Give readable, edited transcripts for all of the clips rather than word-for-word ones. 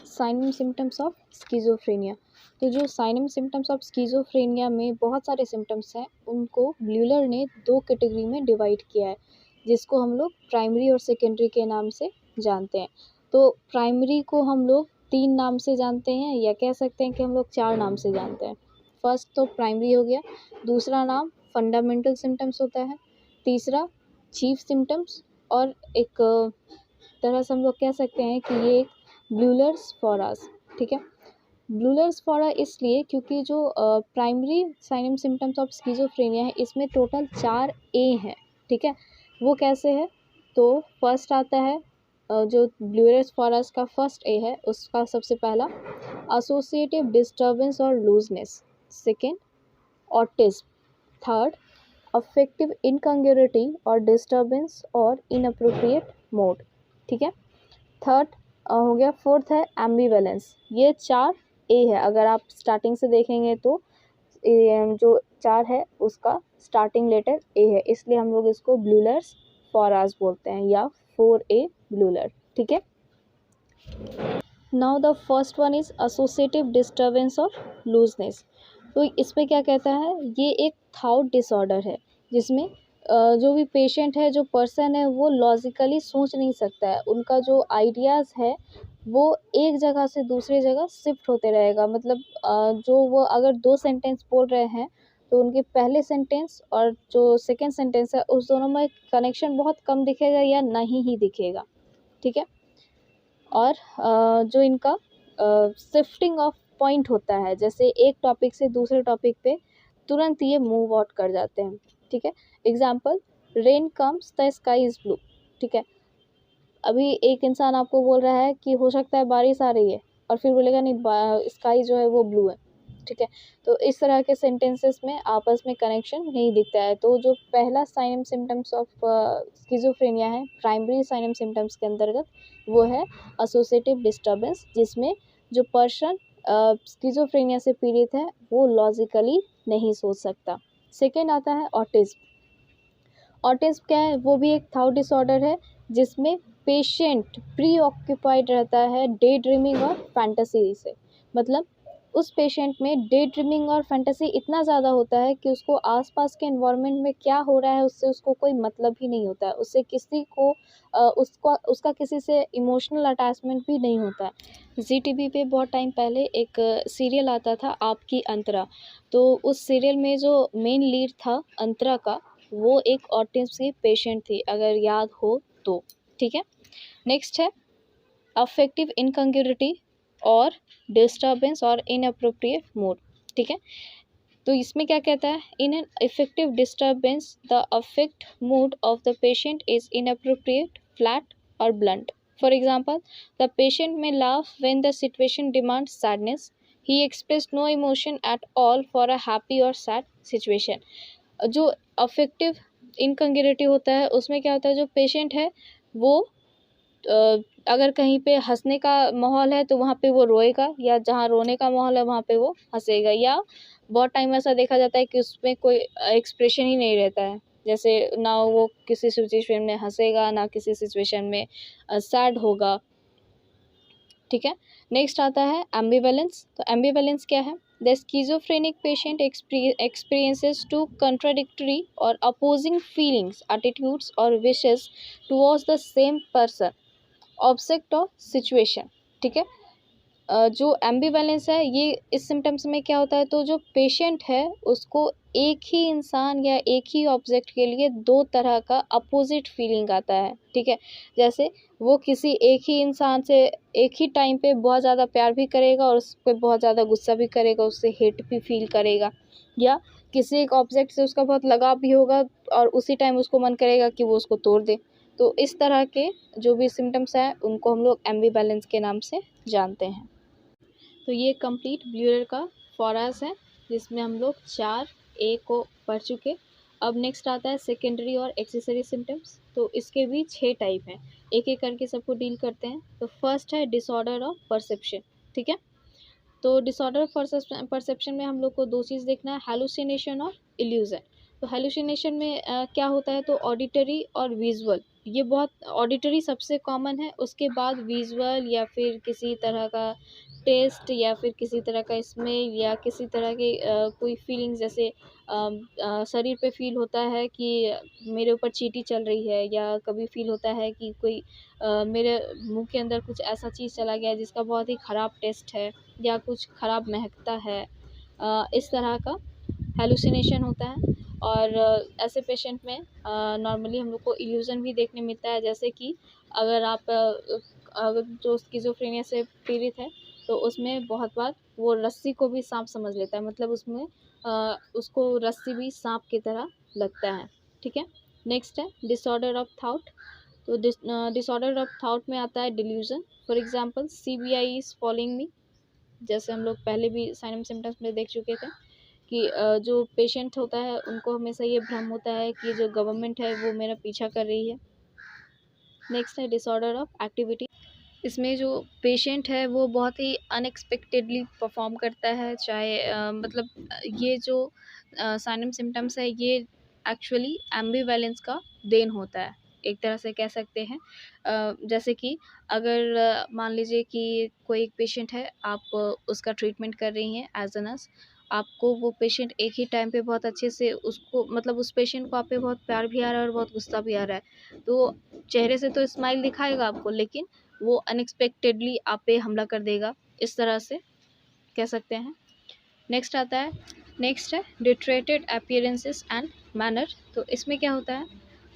Sign and symptoms of schizophrenia. तो जो sign and symptoms of schizophrenia में बहुत सारे सिम्टम्स हैं, उनको ब्यूलर ने 2 कैटेगरी में डिवाइड किया है, जिसको हम लोग प्राइमरी और सेकेंडरी के नाम से जानते हैं। तो प्राइमरी को हम लोग 3 नाम से जानते हैं, या कह सकते हैं कि हम लोग 4 नाम से जानते हैं। फर्स्ट तो प्राइमरी हो गया, दूसरा नाम फंडामेंटल सिम्टम्स होता है, तीसरा चीफ सिम्टम्स, और एक तरह से हम लोग कह सकते हैं कि ये एक ब्यूलर्स फॉरास। ठीक है, ब्यूलर्स फॉरा इसलिए क्योंकि जो primary sign and symptoms of schizophrenia है, इसमें टोटल 4 ए हैं। ठीक है, वो कैसे है? तो फर्स्ट आता है जो ब्यूलर्स फॉरास का फर्स्ट ए है, उसका सबसे पहला एसोसिएटिव डिस्टर्बेंस और looseness, second autism, third affective incongruity और डिस्टर्बेंस और इनअप्रोप्रिएट मोड। ठीक है, थर्ड हो गया, फोर्थ है एम्बिवेलेंस। ये 4 ए है। अगर आप स्टार्टिंग से देखेंगे तो जो 4 है उसका स्टार्टिंग लेटर ए है, इसलिए हम लोग इसको ब्यूलर्स फॉरास बोलते हैं, या 4A ब्यूलर। ठीक है, now the first one is associative disturbance और लूजनेस। तो इसमें क्या कहता है, ये एक थॉट डिसऑर्डर है, जिसमें जो भी पेशेंट है, जो पर्सन है, वो लॉजिकली सोच नहीं सकता है। उनका जो आइडियाज़ है वो एक जगह से दूसरी जगह शिफ्ट होते रहेगा। मतलब जो वो अगर 2 सेंटेंस बोल रहे हैं, तो उनके पहले सेंटेंस और जो सेकंड सेंटेंस है, उस दोनों में कनेक्शन बहुत कम दिखेगा या नहीं ही दिखेगा। ठीक है, और जो इनका शिफ्टिंग ऑफ पॉइंट होता है, जैसे एक टॉपिक से दूसरे टॉपिक पे तुरंत ये मूव आउट कर जाते हैं। ठीक है, example, rain comes the sky is blue. ठीक है, अभी एक इंसान आपको बोल रहा है कि हो सकता है बारिश आ रही है, और फिर बोलेगा नहीं, स्काई जो है वो ब्लू है। ठीक है, तो इस तरह के सेंटेंसेस में आपस में कनेक्शन नहीं दिखता है। तो जो पहला sign and symptoms of schizophrenia है, प्राइमरी साइन एंड सिम्टम्स के अंतर्गत, वो है एसोसिएटिव डिस्टर्बेंस, जिसमें जो पर्सन स्किज़ोफ्रेनिया से पीड़ित है वो लॉजिकली नहीं सोच सकता। सेकेंड आता है ऑटिज्म। ऑटिज्म क्या है? वो भी एक थॉट डिसऑर्डर है, जिसमें पेशेंट प्री ऑक्यूपाइड रहता है डे ड्रीमिंग और फैंटेसी से। मतलब उस पेशेंट में डे ड्रीमिंग और फैंटेसी इतना ज़्यादा होता है कि उसको आसपास के एनवायरनमेंट में क्या हो रहा है उससे उसको कोई मतलब ही नहीं होता है। उससे किसी को उसका किसी से इमोशनल अटैचमेंट भी नहीं होता है। ज़ी पे बहुत टाइम पहले एक सीरियल आता था, आपकी अंतरा। तो उस सीरियल में जो मेन लीड था अंतरा का, वो एक ऑटिज्म की पेशेंट थी, अगर याद हो तो। ठीक है, नेक्स्ट है अफेक्टिव इनकंग्रुइटी और डिस्टर्बेंस और इनअप्रोप्रिएट मूड। ठीक है, तो इसमें क्या कहता है, in an effective disturbance the affect mood of the patient is inappropriate, flat और blunt. For example, the patient may laugh when the situation demands sadness, he express no emotion at all for a happy or sad situation. जो affective incongruity होता है, उसमें क्या होता है, जो patient है वो अगर कहीं पे हंसने का माहौल है तो वहाँ पे वो रोएगा, या जहाँ रोने का माहौल है वहाँ पे वो हंसेगा। या बहुत टाइम ऐसा देखा जाता है कि उसमें कोई एक्सप्रेशन ही नहीं रहता है, जैसे ना वो किसी सिचुएशन में हंसेगा, ना किसी सिचुएशन में सैड होगा। ठीक है, नेक्स्ट आता है एम्बिवेलेंस। तो एम्बिवेलेंस क्या है? The schizophrenic patient experiences two contradictory or opposing feelings, attitudes or wishes towards the same person, object और सिचुएशन। ठीक है, जो एम्बिवेलेंस है, ये इस सिम्टम्स में क्या होता है, तो जो पेशेंट है उसको एक ही इंसान या एक ही ऑब्जेक्ट के लिए 2 तरह का अपोजिट फीलिंग आता है। ठीक है, जैसे वो किसी एक ही इंसान से एक ही टाइम पे बहुत ज़्यादा प्यार भी करेगा और उस पर बहुत ज़्यादा गुस्सा भी करेगा, उससे हेट भी फील करेगा। या किसी एक ऑब्जेक्ट से उसका बहुत लगाव भी होगा और उसी टाइम उसको मन करेगा कि वो उसको तोड़ दे। तो इस तरह के जो भी सिम्टम्स हैं उनको हम लोग एम्बिवेलेंस के नाम से जानते हैं। तो ये कंप्लीट ब्यूलर का फॉरास है, जिसमें हम लोग 4 ए को पढ़ चुके। अब नेक्स्ट आता है सेकेंडरी और एक्सेसरी सिम्टम्स। तो इसके भी 6 टाइप हैं, एक एक करके सबको डील करते हैं। तो फर्स्ट है डिसऑर्डर ऑफ परसेप्शन। ठीक है, तो डिसऑर्डर ऑफ परसेप्शन में हम लोग को 2 चीज़ देखना है, हैलुसिनेशन और इल्यूजन। तो हैलुसिनेशन में क्या होता है, तो ऑडिटरी और विजुअल ये बहुत ऑडिटरी सबसे कॉमन है, उसके बाद विजुअल या फिर किसी तरह का टेस्ट या फिर किसी तरह का स्मेल या किसी तरह के कोई फीलिंग्स, जैसे शरीर पे फील होता है कि मेरे ऊपर चींटी चल रही है, या कभी फील होता है कि कोई मेरे मुंह के अंदर कुछ ऐसा चीज़ चला गया है जिसका बहुत ही ख़राब टेस्ट है या कुछ ख़राब महकता है, इस तरह का हेलुसिनेशन होता है। और ऐसे पेशेंट में नॉर्मली हम लोग को इल्यूज़न भी देखने मिलता है, जैसे कि अगर आप अगर जो स्किज़ोफ्रेनिया से पीड़ित है तो उसमें बहुत बार वो रस्सी को भी साँप समझ लेता है, मतलब उसमें उसको रस्सी भी साँप की तरह लगता है, ठीक है। नेक्स्ट है डिसऑर्डर ऑफ थॉट। तो डिसऑर्डर ऑफ थॉट में आता है delusion. For example CBI is following me, जैसे हम लोग पहले भी साइन एंड सिम्टम्स में देख चुके थे कि जो पेशेंट होता है उनको हमेशा ये भ्रम होता है कि जो गवर्नमेंट है वो मेरा पीछा कर रही है। नेक्स्ट है डिसऑर्डर ऑफ एक्टिविटी। इसमें जो पेशेंट है वो बहुत ही अनएक्सपेक्टेडली परफॉर्म करता है, चाहे मतलब ये जो साइन एंड सिम्टम्स है ये एक्चुअली एम्बिवैलेंस का देन होता है, एक तरह से कह सकते हैं। जैसे कि अगर मान लीजिए कि कोई एक पेशेंट है, आप उसका ट्रीटमेंट कर रही हैं एज अ नर्स, आपको वो पेशेंट एक ही टाइम पे बहुत अच्छे से उसको, मतलब उस पेशेंट को आप पे बहुत प्यार भी आ रहा है और बहुत गुस्सा भी आ रहा है, तो चेहरे से तो स्माइल दिखाएगा आपको, लेकिन वो अनएक्सपेक्टेडली आप पे हमला कर देगा, इस तरह से कह सकते हैं। नेक्स्ट है डिट्रेटेड अपीयरेंसेस एंड मैनर। तो इसमें क्या होता है,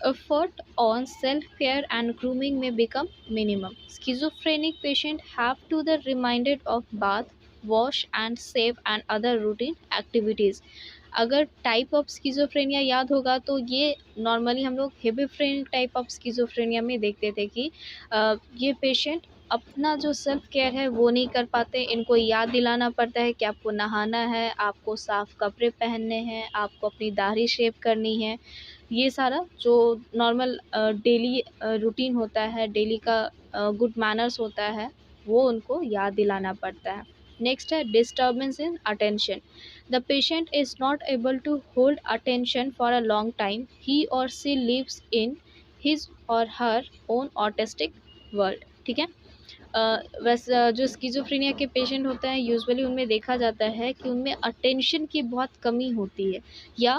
effort on self care and grooming may become minimum. Schizophrenic patient have to the reminded of bath, wash and shave and other routine activities. अगर टाइप ऑफ स्किज़ोफ्रेनिया याद होगा तो ये नॉर्मली हम लोग हेबिफ्रेनिक टाइप ऑफ स्किज़ोफ्रेनिया में देखते थे कि ये पेशेंट अपना जो सेल्फ केयर है वो नहीं कर पाते, इनको याद दिलाना पड़ता है कि आपको नहाना है, आपको साफ़ कपड़े पहनने हैं, आपको अपनी दाढ़ी शेव करनी है। ये सारा जो नॉर्मल डेली रूटीन होता है, डेली का गुड मैनर्स होता है, वो उनको याद दिलाना पड़ता है। नेक्स्ट है disturbance in attention. The patient is not able to hold attention for a long time, he or she lives in his और हर ओन ऑटिस्टिक वर्ल्ड, ठीक है। वैसे जो स्किज़ोफ्रेनिया के पेशेंट होते हैं यूजुअली उनमें देखा जाता है कि उनमें अटेंशन की बहुत कमी होती है, या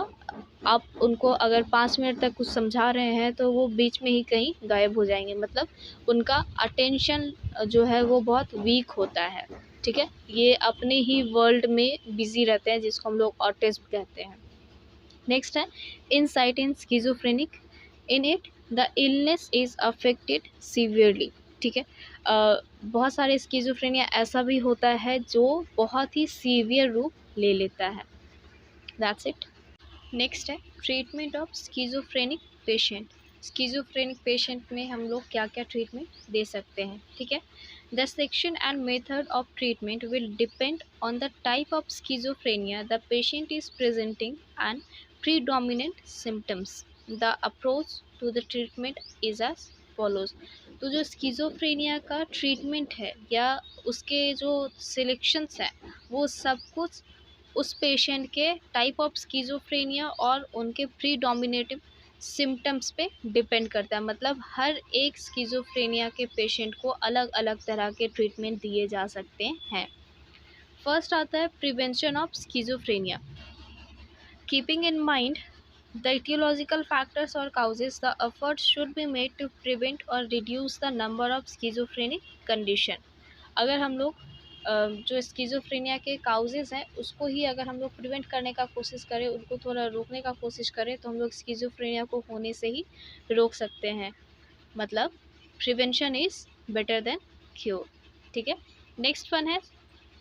आप उनको अगर 5 मिनट तक कुछ समझा रहे हैं तो वो बीच में ही कहीं गायब हो जाएंगे, मतलब उनका अटेंशन जो है वो बहुत वीक होता है, ठीक है। ये अपने ही वर्ल्ड में बिजी रहते हैं, जिसको हम लोग ऑटिज्म कहते हैं। नेक्स्ट है insight in schizophrenic. In it the illness is affected severely, ठीक है। बहुत सारे स्किज़ोफ्रेनिया ऐसा भी होता है जो बहुत ही सीवियर रूप ले लेता है। That's it. नेक्स्ट है treatment of schizophrenic patient. Schizophrenic patient में हम लोग क्या क्या ट्रीटमेंट दे सकते हैं, ठीक है। The section and method of treatment will depend on the type of schizophrenia the patient is presenting and predominant symptoms. The approach to the treatment is as follows. तो जो स्किज़ोफ्रेनिया का ट्रीटमेंट है या उसके जो सिलेक्शंस हैं वो सब कुछ उस पेशेंट के टाइप ऑफ स्किज़ोफ्रेनिया और उनके प्रीडोमिनेटिव सिम्टम्स पे डिपेंड करता है, मतलब हर एक स्किज़ोफ्रेनिया के पेशेंट को अलग अलग तरह के ट्रीटमेंट दिए जा सकते हैं। फर्स्ट आता है prevention of schizophrenia. Keeping in mind the etiological factors or causes, the effort should be made to prevent or reduce the number of schizophrenic condition। अगर हम लोग जो स्किज़ोफ्रेनिया के काउजेज़ हैं उसको ही अगर हम लोग प्रिवेंट करने का कोशिश करें, उनको थोड़ा रोकने का कोशिश करें, तो हम लोग स्किज़ोफ्रेनिया को होने से ही रोक सकते हैं, मतलब prevention is better than cure, ठीक है। नेक्स्ट वन है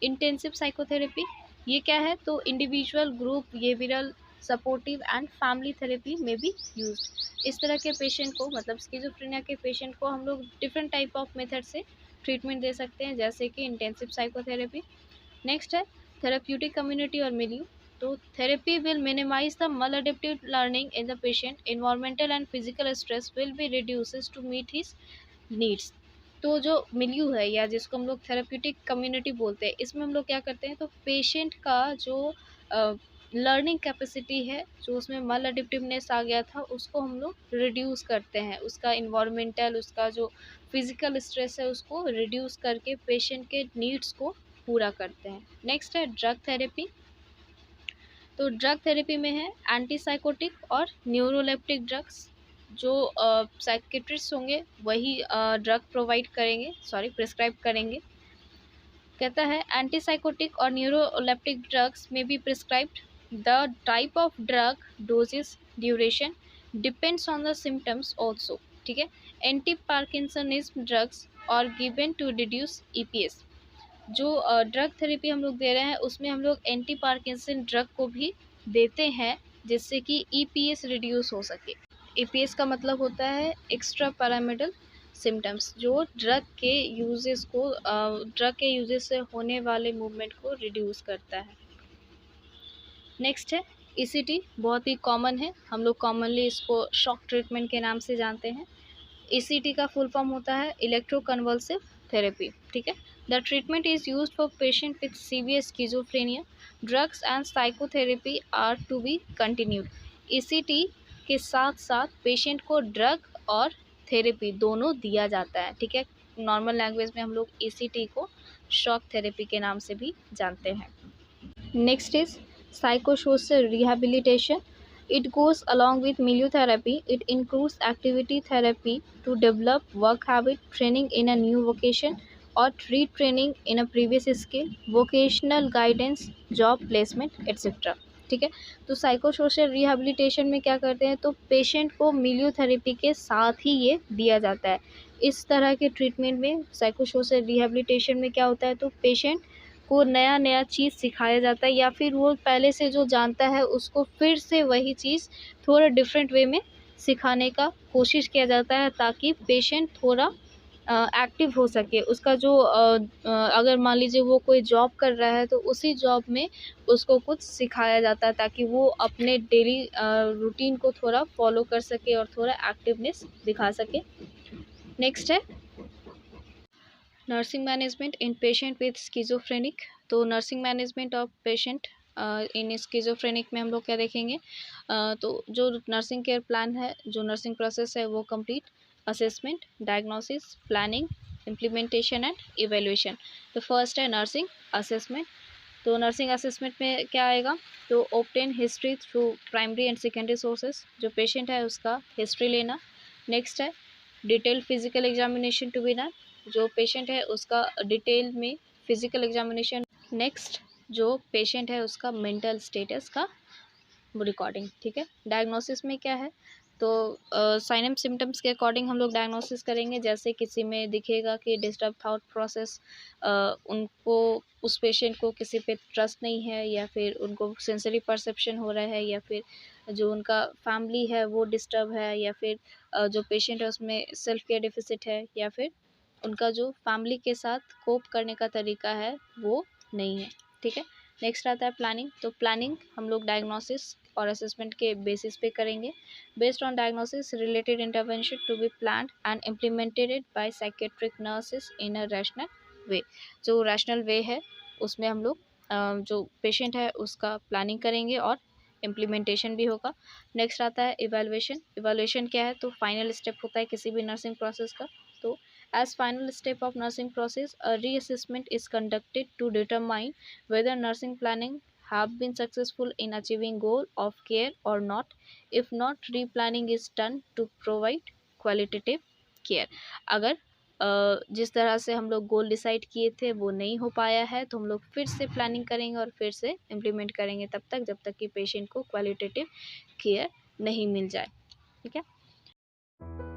इंटेंसिव साइकोथेरेपी। ये क्या है, तो individual, group, behavioural, supportive and family therapy में भी यूज। इस तरह के पेशेंट को, मतलब स्किज़ोफ्रेनिया के पेशेंट को हम लोग डिफरेंट टाइप ऑफ मेथड से ट्रीटमेंट दे सकते हैं, जैसे कि इंटेंसिव साइकोथेरेपी। नेक्स्ट है थेरेप्यूटिक कम्युनिटी और मिलियू। तो therapy will minimise the maladaptive learning in the patient, environmental and physical stress will be reduces to meet his needs. तो जो मिलियू है या जिसको हम लोग थेरेप्यूटिक कम्युनिटी बोलते हैं, इसमें हम लोग क्या करते हैं, तो पेशेंट का जो लर्निंग कैपेसिटी है, जो उसमें मल एडिप्टिवनेस आ गया था, उसको हम लोग रिड्यूस करते हैं, उसका इन्वायरमेंटल, उसका जो फिजिकल स्ट्रेस है उसको रिड्यूस करके पेशेंट के नीड्स को पूरा करते हैं। नेक्स्ट है ड्रग थेरेपी। तो ड्रग थेरेपी में है एंटीसाइकोटिक और न्यूरोलेप्टिक ड्रग्स। जो साइकेट्रिस्ट होंगे वही ड्रग प्रोवाइड करेंगे, प्रिस्क्राइब करेंगे। कहता है एंटीसाइकोटिक और न्यूरोलेप्टिक ड्रग्स में be prescribed. The type of drug, doses, duration depends on the symptoms also. ठीक है। एंटी पार्किंसनिज्म ड्रग्स और गिवन टू रिड्यूस ईपीएस। जो ड्रग थेरेपी हम लोग दे रहे हैं उसमें हम लोग एंटी पार्किंसन ड्रग को भी देते हैं, जिससे कि ईपीएस रिड्यूस हो सके। ईपीएस का मतलब होता है एक्स्ट्रा पैरामिडल सिम्टम्स, जो ड्रग के यूजेस से होने वाले मूवमेंट को रिड्यूस करता है। नेक्स्ट है ईसीटी। बहुत ही कॉमन है, हम लोग कॉमनली इसको शॉक ट्रीटमेंट के नाम से जानते हैं। ईसीटी का फुल फॉर्म होता है इलेक्ट्रोकन्वल्सिव थेरेपी। ठीक है। The treatment is used for patient with severe schizophrenia. Drugs and psychotherapy are to be continued. ECT के साथ साथ पेशेंट को ड्रग और थेरेपी दोनों दिया जाता है। ठीक है। नॉर्मल लैंग्वेज में हम लोग ईसीटी को शॉक थेरेपी के नाम से भी जानते हैं। Next is psychosocial rehabilitation. It goes along with milieu-therapy. It includes activity therapy to develop work habit, training in a new vocation, or retraining in a previous skill, vocational guidance, job placement, etc. ठीक है। तो psychosocial rehabilitation में क्या करते हैं, तो patient को मिलियो थेरेपी के साथ ही ये दिया जाता है। इस तरह के ट्रीटमेंट में साइकोसोशल रिहैबिलिटेशन में क्या होता है, तो पेशेंट को नया नया चीज़ सिखाया जाता है, या फिर वो पहले से जो जानता है उसको फिर से वही चीज़ थोड़ा डिफरेंट वे में सिखाने का कोशिश किया जाता है, ताकि पेशेंट थोड़ा एक्टिव हो सके। उसका जो अगर मान लीजिए वो कोई जॉब कर रहा है तो उसी जॉब में उसको कुछ सिखाया जाता है, ताकि वो अपने डेली रूटीन को थोड़ा फॉलो कर सके और थोड़ा एक्टिवनेस दिखा सके। नेक्स्ट है nursing management in patient with schizophrenic. तो nursing management of patient in schizophrenic में हम लोग क्या देखेंगे, तो जो नर्सिंग केयर प्लान है, जो नर्सिंग प्रोसेस है, वो complete assessment, diagnosis, planning, implementation and evaluation. तो फर्स्ट है नर्सिंग असेसमेंट। तो नर्सिंग असेसमेंट में क्या आएगा, तो obtain history through primary and secondary sources. जो पेशेंट है उसका हिस्ट्री लेना। नेक्स्ट है detail physical examination to be done. जो पेशेंट है उसका डिटेल में फिजिकल एग्जामिनेशन। नेक्स्ट जो पेशेंट है उसका मेंटल स्टेटस का रिकॉर्डिंग। ठीक है। डायग्नोसिस में क्या है, तो साइनम सिम्टम्स के अकॉर्डिंग हम लोग डायग्नोसिस करेंगे। जैसे किसी में दिखेगा कि डिस्टर्ब थॉट प्रोसेस, उनको उस पेशेंट को किसी पे ट्रस्ट नहीं है, या फिर उनको सेंसरी परसेप्शन हो रहा है, या फिर जो उनका फैमिली है वो डिस्टर्ब है, या फिर जो पेशेंट है उसमें सेल्फ केयर डिफिसिट है, या फिर उनका जो फैमिली के साथ कोप करने का तरीका है वो नहीं है। ठीक है। नेक्स्ट आता है प्लानिंग। तो प्लानिंग हम लोग डायग्नोसिस और असेसमेंट के बेसिस पे करेंगे। Based on diagnosis related intervention to be planned and implemented by psychiatric nurses in a rational way. जो रैशनल वे है उसमें हम लोग जो पेशेंट है उसका प्लानिंग करेंगे और इम्प्लीमेंटेशन भी होगा। नेक्स्ट आता है इवैल्यूएशन। इवैल्यूएशन क्या है, तो फाइनल स्टेप होता है किसी भी नर्सिंग प्रोसेस का। तो as final step of nursing process, a reassessment is conducted to determine whether nursing planning have been successful in achieving goal of care or not. If not, replanning is done to provide qualitative care. अगर जिस तरह से हम लोग goal decide किए थे वो नहीं हो पाया है, तो हम लोग फिर से प्लानिंग करेंगे और फिर से इम्प्लीमेंट करेंगे, तब तक जब तक कि पेशेंट को क्वालिटेटिव केयर नहीं मिल जाए। ठीक है।